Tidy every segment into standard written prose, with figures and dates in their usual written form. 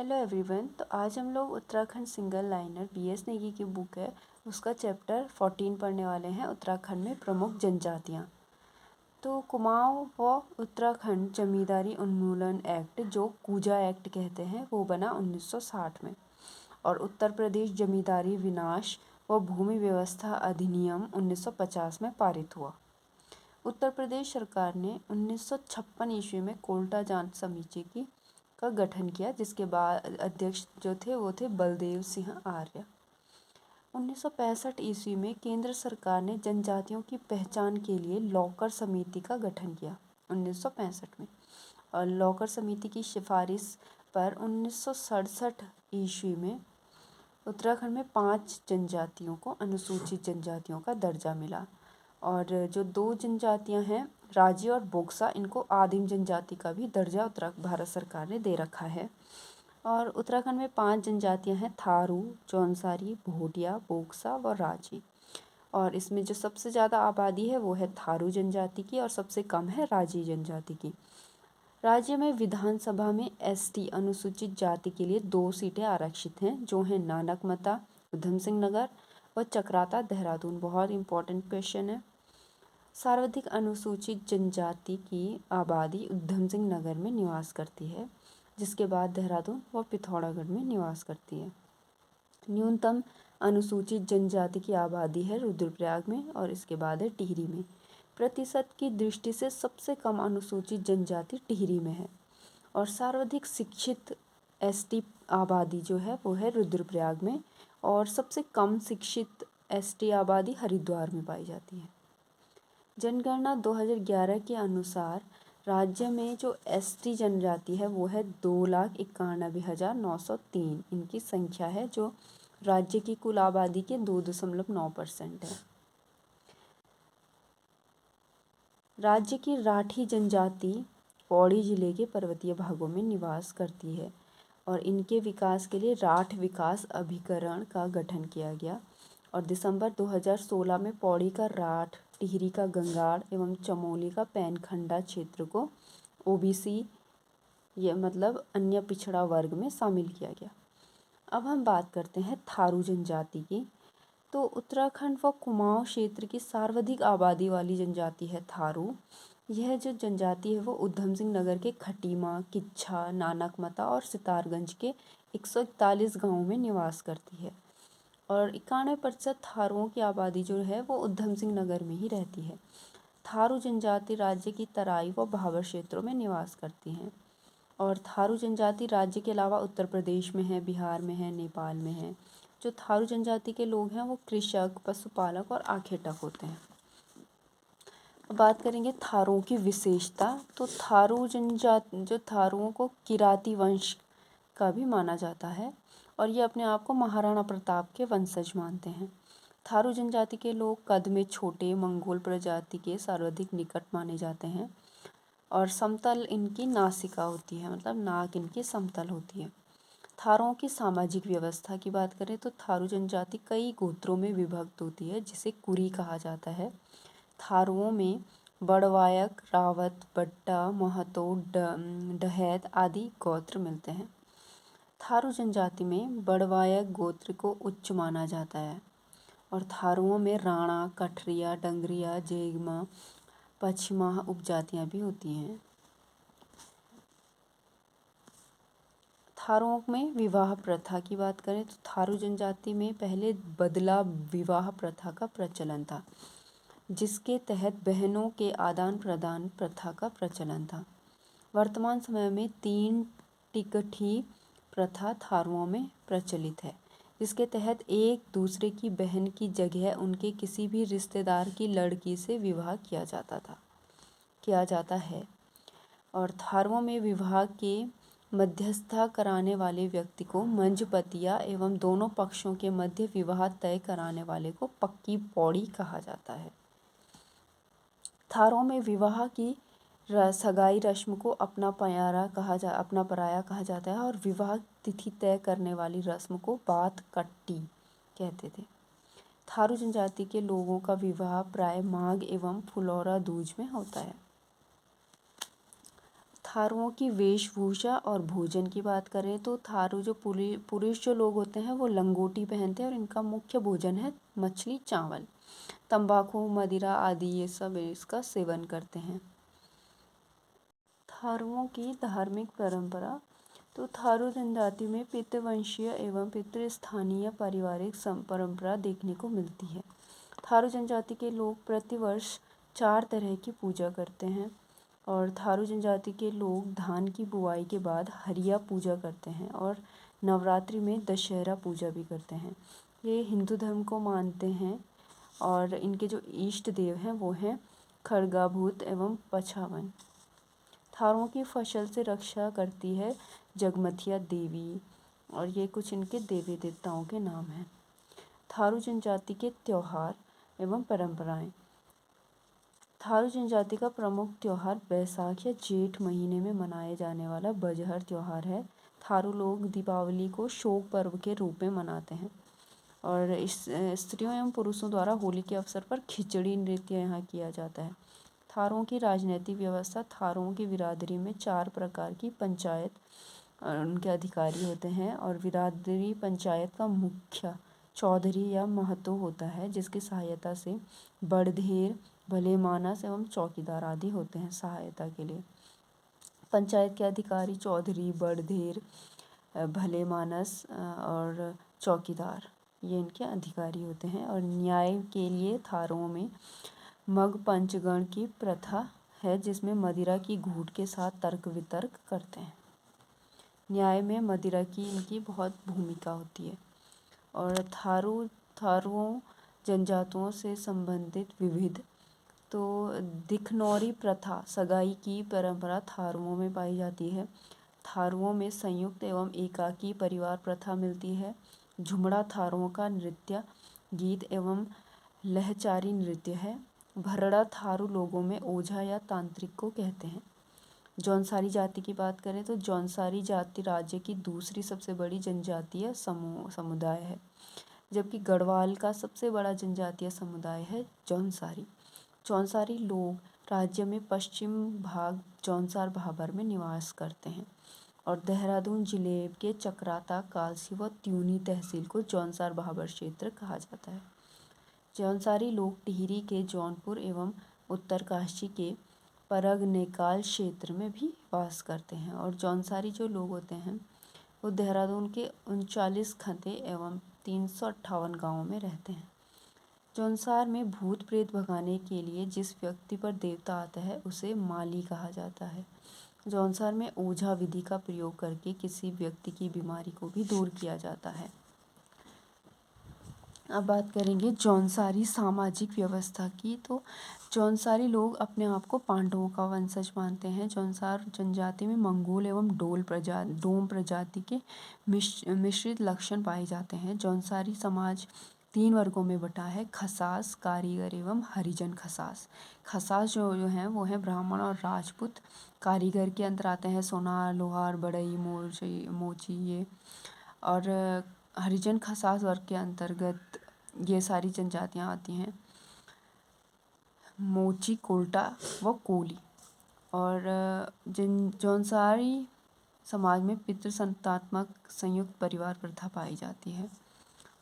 Hello everyone. तो आज हम लोग Uttarakhand single liner BS Negi की बुक है उसका चैप्टर 14 पढ़ने वाले हैं। उत्तराखंड में प्रमुख जनजातियाँ। तो कुमाऊँ व उत्तराखंड जमींदारी उन्मूलन एक्ट, जो कूजा एक्ट कहते हैं, वो बना 1960 में। और उत्तर प्रदेश जमींदारी विनाश व भूमि व्यवस्था अधिनियम 1950 में पारित हुआ। उत्तर प्रदेश सरकार ने 1956 ईस्वी में कोल्टा जांच समिति का गठन किया, जिसके बाद अध्यक्ष जो थे वो थे बलदेव सिंह आर्य। 1965 ईस्वी में केंद्र सरकार ने जनजातियों की पहचान के लिए लॉकर समिति का गठन किया 1965 में। और लॉकर समिति की सिफारिश पर 1967 ईस्वी में उत्तराखंड में 5 जनजातियों को अनुसूचित जनजातियों का दर्जा मिला। और जो 2 जनजातियां हैं, राजी और बोक्सा, इनको आदिम जनजाति का भी दर्जा भारत सरकार ने दे रखा है। और उत्तराखंड में 5 जनजातियां हैं: थारू, जौनसारी, भोटिया, बोक्सा व राजी। और इसमें जो सबसे ज़्यादा आबादी है वो है थारू जनजाति की और सबसे कम है राजी जनजाति की। राज्य में विधानसभा में एसटी अनुसूचित जाति के लिए 2 सीटें आरक्षित हैं, जो हैं नानकमता उधम सिंह नगर व चक्राता देहरादून। बहुत इंपॉर्टेंट क्वेश्चन है। सर्वाधिक अनुसूचित जनजाति की आबादी उधम सिंह नगर में निवास करती है, जिसके बाद देहरादून व पिथौरागढ़ में निवास करती है। न्यूनतम अनुसूचित जनजाति की आबादी है रुद्रप्रयाग में और इसके बाद है टिहरी में। प्रतिशत की दृष्टि से सबसे कम अनुसूचित जनजाति टिहरी में है। और सर्वाधिक शिक्षित एसटी आबादी जो है वो है रुद्रप्रयाग में, और सबसे कम शिक्षित एसटी आबादी हरिद्वार में पाई जाती है। जनगणना 2011 के अनुसार राज्य में जो एसटी जनजाति है वो है 2,91,903। इनकी संख्या है, जो राज्य की कुल आबादी के 2.9% है। राज्य की राठी जनजाति पौड़ी जिले के पर्वतीय भागों में निवास करती है और इनके विकास के लिए राठ विकास अभिकरण का गठन किया गया। और दिसंबर 2016 में पौड़ी का राठ, टिहरी का गंगाड़ एवं चमोली का पैनखंडा क्षेत्र को ओबीसी मतलब अन्य पिछड़ा वर्ग में शामिल किया गया। अब हम बात करते हैं थारू जनजाति की। तो उत्तराखंड व कुमाऊं क्षेत्र की सर्वाधिक आबादी वाली जनजाति है थारू। यह जो जनजाति है वो उधम सिंह नगर के खटीमा, किच्छा, नानकमता और सितारगंज के 141 गाँवों में निवास करती है। और 91% थारुओं की आबादी जो है वो उधम सिंह नगर में ही रहती है। थारू जनजाति राज्य की तराई व भाबर क्षेत्रों में निवास करती हैं। और थारू जनजाति राज्य के अलावा उत्तर प्रदेश में है, बिहार में है, नेपाल में है। जो थारू जनजाति के लोग हैं वो कृषक, पशुपालक और आखेटक होते हैं। अब बात करेंगे थारुओं की विशेषता। तो थारू जनजाति, जो थारुओं को किराती वंश का भी माना जाता है और ये अपने आप को महाराणा प्रताप के वंशज मानते हैं। थारू जनजाति के लोग कद में छोटे, मंगोल प्रजाति के सर्वाधिक निकट माने जाते हैं। और समतल इनकी नासिका होती है, मतलब नाक इनकी समतल होती है। थारुओं की सामाजिक व्यवस्था की बात करें तो थारू जनजाति कई गोत्रों में विभक्त होती है, जिसे कुरी कहा जाता है। थारुओं में बड़वायक, रावत, बट्टा, महतो, डहैत आदि गोत्र मिलते हैं। थारू जनजाति में बड़वायक गोत्र को उच्च माना जाता है। और थारुओं में राणा, कठरिया, डंगरिया, जेगमा, पश्चिमा उपजातियां भी होती हैं। थारुओं में विवाह प्रथा की बात करें तो थारू जनजाति में पहले बदला विवाह प्रथा का प्रचलन था, जिसके तहत बहनों के आदान प्रदान प्रथा का प्रचलन था। वर्तमान समय में 3 टिकठी प्रथा थारुओं में प्रचलित है, जिसके तहत एक दूसरे की बहन की जगह उनके किसी भी रिश्तेदार की लड़की से विवाह किया जाता है। और थारुओं में विवाह के मध्यस्थता कराने वाले व्यक्ति को मंजपतिया एवं दोनों पक्षों के मध्य विवाह तय कराने वाले को पक्की पौड़ी कहा जाता है। थारुओं में विवाह की सगाई रस्म को अपना पराया कहा जाता है और विवाह तिथि तय करने वाली रस्म को बात कट्टी कहते थे। थारू जनजाति के लोगों का विवाह प्राय माघ एवं फुलौरा दूज में होता है। थारुओं की वेशभूषा और भोजन की बात करें तो थारू जो पुरुष जो लोग होते हैं वो लंगोटी पहनते हैं और इनका मुख्य भोजन है मछली, चावल, तंबाकू, मदिरा आदि ये सब इसका सेवन करते हैं। थारुओं की धार्मिक परंपरा। तो थारू जनजाति में पितृवंशीय एवं पितृस्थानीय पारिवारिक परंपरा देखने को मिलती है। थारू जनजाति के लोग प्रतिवर्ष 4 तरह की पूजा करते हैं और थारू जनजाति के लोग धान की बुआई के बाद हरिया पूजा करते हैं और नवरात्रि में दशहरा पूजा भी करते हैं। ये हिंदू धर्म को मानते हैं और इनके जो इष्ट देव हैं वो हैं खड़गाभूत एवं पछावन। थारुओं की फसल से रक्षा करती है जगमथिया देवी और ये कुछ इनके देवी देवताओं के नाम हैं। थारू जनजाति के त्योहार एवं परंपराएं। थारू जनजाति का प्रमुख त्योहार बैसाख या जेठ महीने में मनाए जाने वाला बजहर त्योहार है। थारू लोग दीपावली को शोक पर्व के रूप में मनाते हैं और इस स्त्रियों एवं पुरुषों द्वारा होली के अवसर पर खिचड़ी नृत्य यहाँ किया जाता है। थारुओं की राजनीतिक व्यवस्था। थारुओं की बिरादरी में 4 प्रकार की पंचायत उनके अधिकारी होते हैं और बिरादरी पंचायत का मुखिया चौधरी या महतो होता है जिसकी सहायता से बड़धेर, भले मानस एवं चौकीदार आदि होते हैं सहायता के लिए। पंचायत के अधिकारी चौधरी, बड़धेर, भले मानस और चौकीदार ये इनके अधिकारी होते हैं। और न्याय के लिए थारुओं में मग पंचगण की प्रथा है जिसमें मदिरा की घूंट के साथ तर्क वितर्क करते हैं। न्याय में मदिरा की इनकी बहुत भूमिका होती है। और थारुओं जनजातियों से संबंधित विविध तो दिखनौरी प्रथा सगाई की परंपरा थारुओं में पाई जाती है। थारुओं में संयुक्त एवं एकाकी परिवार प्रथा मिलती है। झुमड़ा थारुओं का नृत्य गीत एवं लहचारी नृत्य है। भरड़ा थारू लोगों में ओझा या तांत्रिक को कहते हैं। जौनसारी जाति की बात करें तो जौनसारी जाति राज्य की दूसरी सबसे बड़ी जनजातीय समुदाय है जबकि गढ़वाल का सबसे बड़ा जनजातीय समुदाय है जौनसारी। जौनसारी लोग राज्य में पश्चिम भाग जौनसार भाबर में निवास करते हैं और देहरादून जिले के चक्राता, कालसी व त्यूनी तहसील को जौनसार भाबर क्षेत्र कहा जाता है। जौनसारी लोग टिहरी के जौनपुर एवं उत्तरकाशी के परग नेकाल क्षेत्र में भी वास करते हैं और जौनसारी जो लोग होते हैं वो देहरादून के 39 खते एवं 358 गाँवों में रहते हैं। जौनसार में भूत प्रेत भगाने के लिए जिस व्यक्ति पर देवता आता है उसे माली कहा जाता है। जौनसार में ओझा विधि का प्रयोग करके किसी व्यक्ति की बीमारी को भी दूर किया जाता है। अब बात करेंगे जौनसारी सामाजिक व्यवस्था की। तो जौनसारी लोग अपने आप को पांडवों का वंशज मानते हैं। जौनसार जनजाति में मंगोल एवं डोम प्रजाति के मिश्रित लक्षण पाए जाते हैं। जौनसारी समाज 3 वर्गों में बटा है, खसास, कारीगर एवं हरिजन खसास। खसास जो हैं वो हैं ब्राह्मण और राजपूत। कारीगर के अंदर आते हैं सोनार, लोहार, बढ़ई, मोची ये। और हरिजन खसास वर्ग के अंतर्गत ये सारी जनजातियाँ आती हैं, मोची, कोल्टा व कोली। और जौनसारी समाज में पितृसत्तात्मक संयुक्त परिवार प्रथा पाई जाती है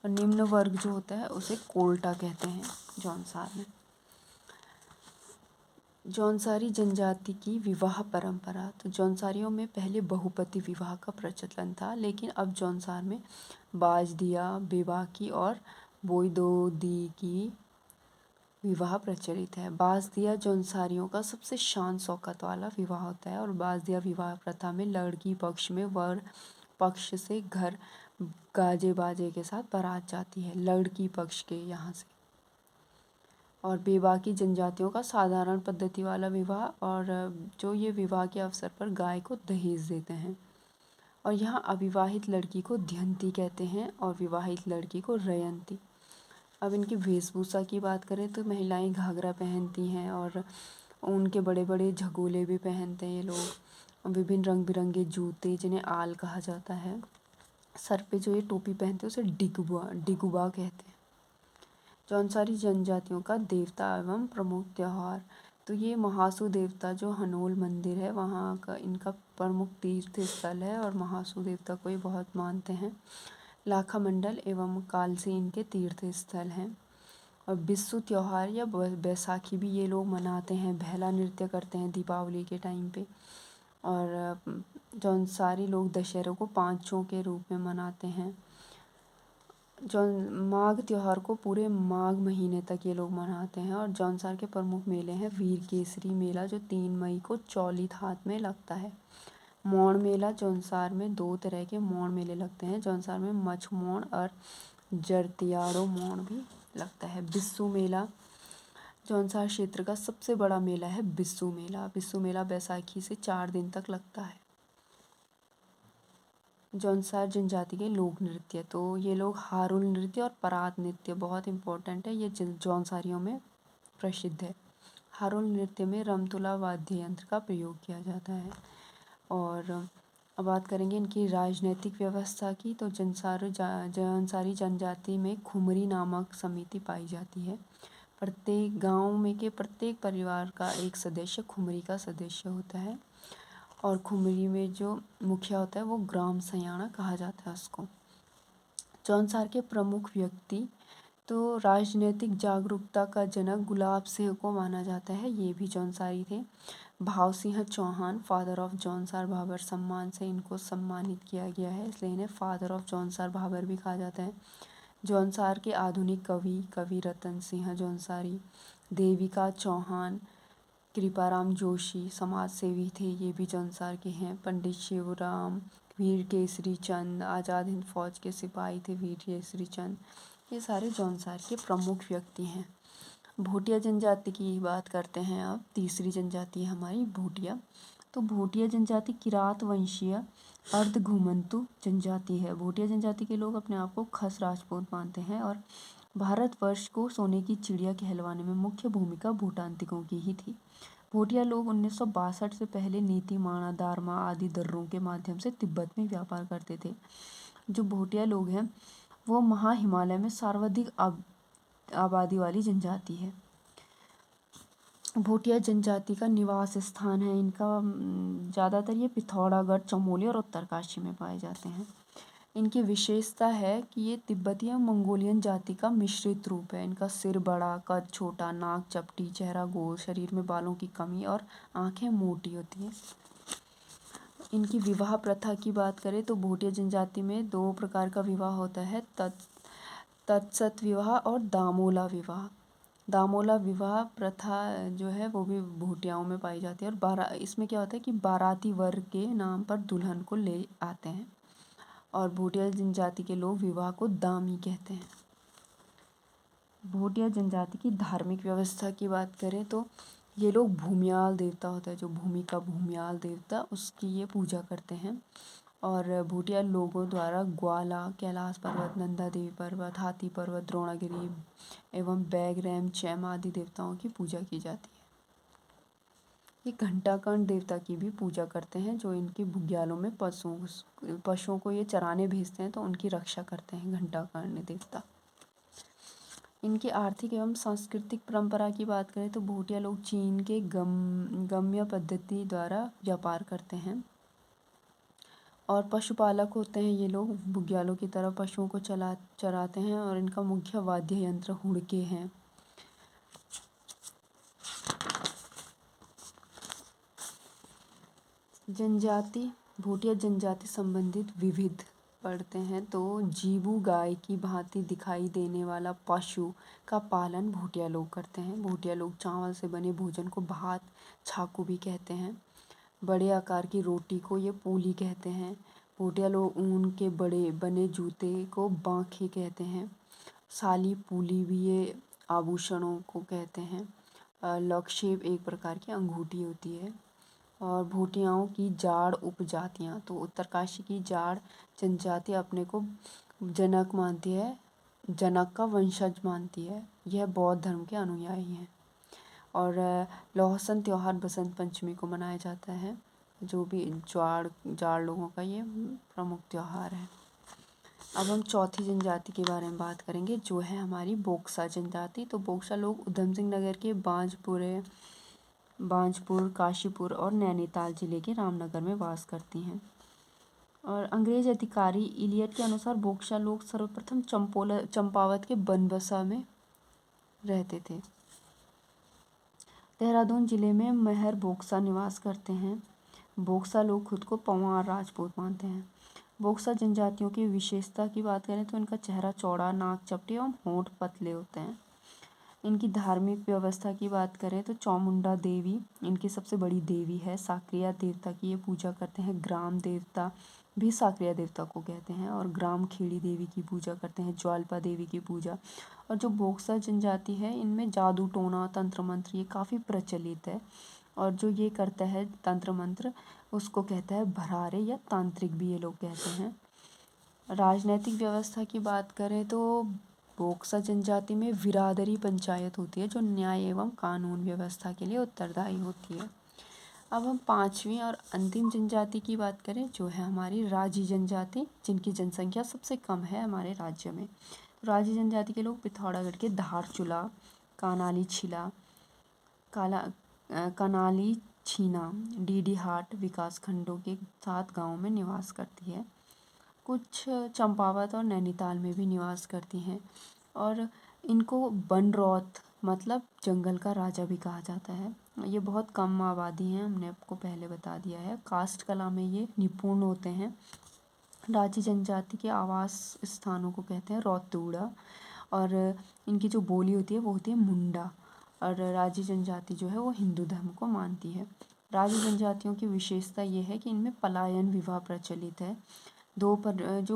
और निम्न वर्ग जो होता है उसे कोल्टा कहते हैं जौनसार में। जौनसारी जनजाति की विवाह परंपरा। तो जौनसारियों में पहले बहुपति विवाह का प्रचलन था लेकिन अब जौनसार में बाजदिया, बेबाकी और बोयदोदी की विवाह प्रचलित है। बाजदिया जौनसारियों का सबसे शान शौकत वाला विवाह होता है और बाजदिया विवाह प्रथा में लड़की पक्ष में वर पक्ष से घर गाजे बाजे के साथ बारात जाती है लड़की पक्ष के यहाँ से। और बेबाकी जनजातियों का साधारण पद्धति वाला विवाह और जो ये विवाह के अवसर पर गाय को दहेज देते हैं। और यहाँ अविवाहित लड़की को द्यंती कहते हैं और विवाहित लड़की को रयंती। अब इनकी वेशभूषा की बात करें तो महिलाएं घाघरा पहनती हैं और उनके बड़े बड़े झगोले भी पहनते हैं ये लोग। विभिन्न रंग बिरंगे जूते जिन्हें आल कहा जाता है। सर पे जो ये टोपी पहनते हैं उसे डिगुबा कहते हैं। जौनसारी जनजातियों का देवता एवं प्रमुख त्यौहार। तो ये महासू देवता जो हनोल मंदिर है वहाँ का इनका प्रमुख तीर्थ स्थल है और महासू देवता को ये बहुत मानते हैं। लाखा मंडल एवं कालसी इनके तीर्थ स्थल हैं। और बिस्सू त्योहार या बैसाखी भी ये लोग मनाते हैं, बेला नृत्य करते हैं दीपावली के टाइम पे। और जौनसारी लोग दशहरे को पाँचों के रूप में मनाते हैं। माघ त्योहार को पूरे माघ महीने तक ये लोग मनाते हैं। और जौनसार के प्रमुख मेले हैं वीर केसरी मेला जो 3 मई को चौलीत हाथ में लगता है। मौण मेला जौनसार में 2 तरह के मौण मेले लगते हैं। जौनसार में मछ मौण और जरतियाड़ो मौण भी लगता है। बिस्सू मेला जौनसार क्षेत्र का सबसे बड़ा मेला है बिस्सू मेला। बिस्सू मेला बैसाखी से 4 दिन तक लगता है। जौनसार जनजाति के लोक नृत्य, तो ये लोग हारुल नृत्य और परात नृत्य बहुत इम्पोर्टेंट है, ये जौनसारियों में प्रसिद्ध है। हारुल नृत्य में रमतुला वाद्य यंत्र का प्रयोग किया जाता है। और अब बात करेंगे इनकी राजनीतिक व्यवस्था की, तो जौनसारी जनजाति में खुमरी नामक समिति पाई जाती है। प्रत्येक गांव में के प्रत्येक परिवार का एक सदस्य खुमरी का सदस्य होता है। और खुमरी में जो मुखिया होता है वो ग्राम सयाना कहा जाता है उसको। जौनसार के प्रमुख व्यक्ति, तो राजनीतिक जागरूकता का जनक गुलाब सिंह को माना जाता है, ये भी जौनसारी थे। भाव सिंह चौहान फादर ऑफ जौनसार भाबर सम्मान से इनको सम्मानित किया गया है, इसलिए इन्हें फादर ऑफ जौनसार भाबर भी कहा जाता है। जौनसार के आधुनिक कवि रतन सिंह जौनसारी, देविका चौहान, कृपाराम जोशी समाज सेवी थे, ये भी जौनसार के हैं। पंडित शिवराम, वीर केसरी चंद, आज़ाद हिंद फौज के सिपाही थे वीर केसरी चंद, ये सारे जौनसार के प्रमुख व्यक्ति हैं। भोटिया जनजाति की बात करते हैं अब। तीसरी जनजाति है हमारी भोटिया। तो भोटिया जनजाति किरात वंशीय अर्ध घुमंतु जनजाति है। भोटिया जनजाति के लोग अपने आप को खस राजपूत मानते हैं और भारतवर्ष को सोने की चिड़िया कहलवाने में मुख्य भूमिका भूटांतिकों की ही थी। भोटिया लोग 1962 से पहले नीति, माणा, दारमा आदि दर्रों के माध्यम से तिब्बत में व्यापार करते थे। जो भोटिया लोग हैं वो महा हिमालय में सर्वाधिक आबादी वाली जनजाति है। भोटिया जनजाति का निवास स्थान है इनका ज़्यादातर ये पिथौरागढ़, चमोली और उत्तरकाशी में पाए जाते हैं। इनकी विशेषता है कि ये तिब्बती और मंगोलियन जाति का मिश्रित रूप है। इनका सिर बड़ा, कद छोटा, नाक चपटी, चेहरा गोल, शरीर में बालों की कमी और आंखें मोटी होती हैं। इनकी विवाह प्रथा की बात करें तो भोटिया जनजाति में 2 प्रकार का विवाह होता है, तत्सत विवाह और दामोला विवाह। दामोला विवाह प्रथा जो है वो भी भोटियाओं में पाई जाती है। और इसमें क्या होता है कि बाराती वर्ग के नाम पर दुल्हन को ले आते हैं और भोटिया जनजाति के लोग विवाह को दामी कहते हैं। भोटिया जनजाति की धार्मिक व्यवस्था की बात करें तो ये लोग भूमियाल देवता होता है, जो भूमि का भूमियाल देवता, उसकी ये पूजा करते हैं। और भोटिया लोगों द्वारा ग्वाला, कैलाश पर्वत, नंदा देवी पर्वत, हाथी पर्वत, द्रोणागिरी एवं बैगरैम, चैम आदि देवताओं की पूजा की जाती है। ये घंटाकर्ण देवता की भी पूजा करते हैं, जो इनकी बुग्यालों में पशुओं को ये चराने भेजते हैं तो उनकी रक्षा करते हैं घंटाकर्ण देवता। इनकी आर्थिक एवं सांस्कृतिक परंपरा की बात करें तो भोटिया लोग चीन के गम्य पद्धति द्वारा व्यापार करते हैं और पशुपालक होते हैं। ये लोग बुग्यालों की तरह पशुओं को चराते हैं और इनका मुख्य वाद्य यंत्र हुड़के हैं। जनजाति, भोटिया जनजाति संबंधित विविध पढ़ते हैं तो जीबू गाय की भांति दिखाई देने वाला पशु का पालन भोटिया लोग करते हैं। भोटिया लोग चावल से बने भोजन को भात, छाकू भी कहते हैं। बड़े आकार की रोटी को ये पूली कहते हैं। भोटिया लोग ऊन के बड़े बने जूते को बांखे कहते हैं। साली पूली भी ये आभूषणों को कहते हैं। लक्षेप एक प्रकार की अंगूठी होती है। और भोटियाओं की जाड़ उपजातियाँ, तो उत्तरकाशी की जाड़ जनजाति अपने को जनक मानती है, जनक का वंशज मानती है। यह बौद्ध धर्म के अनुयायी हैं। और लौहसन त्योहार बसंत पंचमी को मनाया जाता है, जो भी जाड़ लोगों का ये प्रमुख त्योहार है। अब हम चौथी जनजाति के बारे में बात करेंगे, जो है हमारी बोक्सा जनजाति। तो बोक्सा लोग उधम सिंह नगर के बांजपुरे बांजपुर, काशीपुर और नैनीताल जिले के रामनगर में वास करती हैं। और अंग्रेज अधिकारी इलियट के अनुसार बोक्सा लोग सर्वप्रथम चंपावत के बनबसा में रहते थे। देहरादून जिले में महर बोक्सा निवास करते हैं। बोक्सा लोग खुद को पंवार राजपूत मानते हैं। बोक्सा जनजातियों की विशेषता की बात करें तो इनका चेहरा चौड़ा, नाक चपटी एवं होंठ पतले होते हैं। इनकी धार्मिक व्यवस्था की बात करें तो चामुंडा देवी इनकी सबसे बड़ी देवी है। साक्रिया देवता की ये पूजा करते हैं। ग्राम देवता भी साक्रिया देवता को कहते हैं। और ग्राम खेड़ी देवी की पूजा करते हैं। ज्वाल्पा देवी की पूजा। और जो बोक्सा जनजाति है इनमें जादू टोना तंत्र मंत्र ये काफ़ी प्रचलित है। और जो ये करता है तंत्र मंत्र उसको कहता है भरारे या तांत्रिक भी ये लोग कहते हैं। राजनैतिक व्यवस्था की बात करें तो बोक्सा जनजाति में विरादरी पंचायत होती है जो न्याय एवं कानून व्यवस्था के लिए उत्तरदायी होती है। अब हम पांचवी और अंतिम जनजाति की बात करें जो है हमारी राजी जनजाति, जिनकी जनसंख्या सबसे कम है हमारे राज्य में। राजी जनजाति के लोग पिथौरागढ़ के धारचूला, कानाली छिला, कनाली छीना, डीडी हाट विकास खंडों के 7 गांवों में निवास करती है। कुछ चंपावत और नैनीताल में भी निवास करती हैं। और इनको बनरौत मतलब जंगल का राजा भी कहा जाता है। ये बहुत कम आबादी है, हमने आपको पहले बता दिया है। कास्ट कला में ये निपुण होते हैं। राजी जनजाति के आवास स्थानों को कहते हैं रौतूड़ा। और इनकी जो बोली होती है वो होती है मुंडा। और राजी जनजाति जो है वो हिंदू धर्म को मानती है। राजी जनजातियों की विशेषता ये है कि इनमें पलायन विवाह प्रचलित है। जो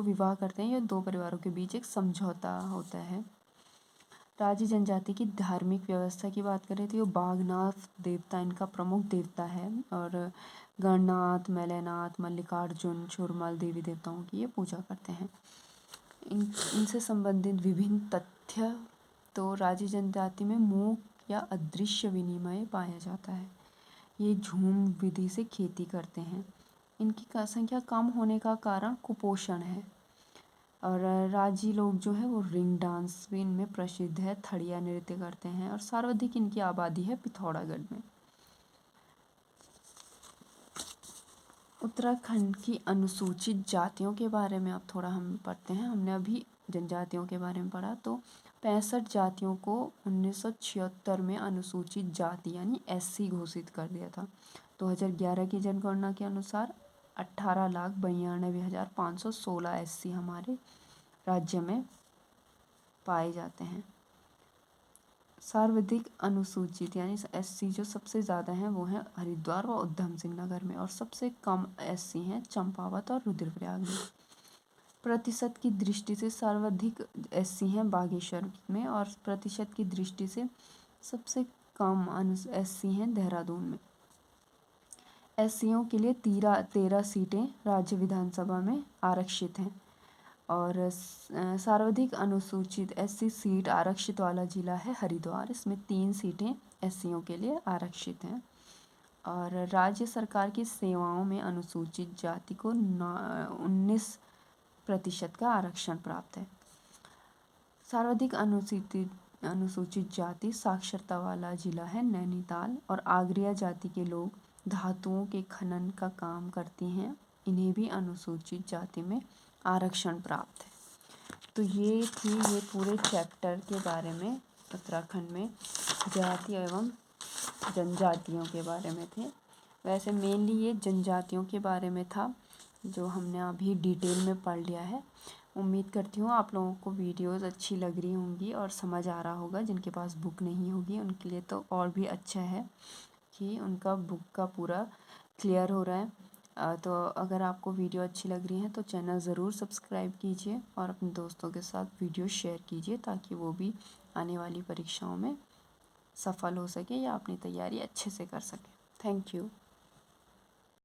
विवाह करते हैं ये 2 परिवारों के बीच एक समझौता होता है। राजी जनजाति की धार्मिक व्यवस्था की बात करें तो ये बागनाथ देवता इनका प्रमुख देवता है। और गणनाथ, मैलेनाथ, मल्लिकार्जुन, चुरमल देवी देवताओं की ये पूजा करते हैं। इनसे संबंधित विभिन्न तथ्य तो राजी जनजाति में मूक या अदृश्य विनिमय पाया जाता है। ये झूम विधि से खेती करते हैं। इनकी संख्या कम होने का कारण कुपोषण है। और राजी लोग जो है वो रिंग डांस भी इनमें प्रसिद्ध है। थड़िया नृत्य करते हैं। और सर्वाधिक इनकी आबादी है पिथौरागढ़ में। उत्तराखंड की अनुसूचित जातियों के बारे में अब थोड़ा हम पढ़ते हैं। हमने अभी जनजातियों के बारे में पढ़ा तो 65 जातियों को 1976 में अनुसूचित जाति यानी SC घोषित कर दिया था। 2011 की जनगणना के अनुसार 18,92,516 SC हमारे राज्य में पाए जाते हैं। सर्वाधिक अनुसूचित यानी SC जो सबसे ज़्यादा हैं वो हैं हरिद्वार व उधम सिंह नगर में। और सबसे कम SC हैं चंपावत और रुद्रप्रयाग में। प्रतिशत की दृष्टि से सर्वाधिक SC हैं बागेश्वर में। और प्रतिशत की दृष्टि से सबसे कम SC हैं देहरादून में। SCओं के लिए 13 सीटें राज्य विधानसभा में आरक्षित हैं। और सर्वाधिक अनुसूचित SC सीट आरक्षित वाला जिला है हरिद्वार। इसमें 3 सीटें SCओं के लिए आरक्षित हैं। और राज्य सरकार की सेवाओं में अनुसूचित जाति को 19% का आरक्षण प्राप्त है। सर्वाधिक अनुसूचित जाति साक्षरता वाला जिला है नैनीताल। और आगरिया जाति के लोग धातुओं के खनन का काम करती हैं। इन्हें भी अनुसूचित जाति में आरक्षण प्राप्त है। तो ये पूरे चैप्टर के बारे में उत्तराखंड में जाति एवं जनजातियों के बारे में थे। वैसे मेनली ये जनजातियों के बारे में था जो हमने अभी डिटेल में पढ़ लिया है। उम्मीद करती हूँ आप लोगों को वीडियोस अच्छी लग रही होंगी और समझ आ रहा होगा। जिनके पास बुक नहीं होगी उनके लिए तो और भी अच्छा है कि उनका बुक का पूरा क्लियर हो रहा है। तो अगर आपको वीडियो अच्छी लग रही है तो चैनल ज़रूर सब्सक्राइब कीजिए और अपने दोस्तों के साथ वीडियो शेयर कीजिए ताकि वो भी आने वाली परीक्षाओं में सफल हो सके या अपनी तैयारी अच्छे से कर सके। Thank you.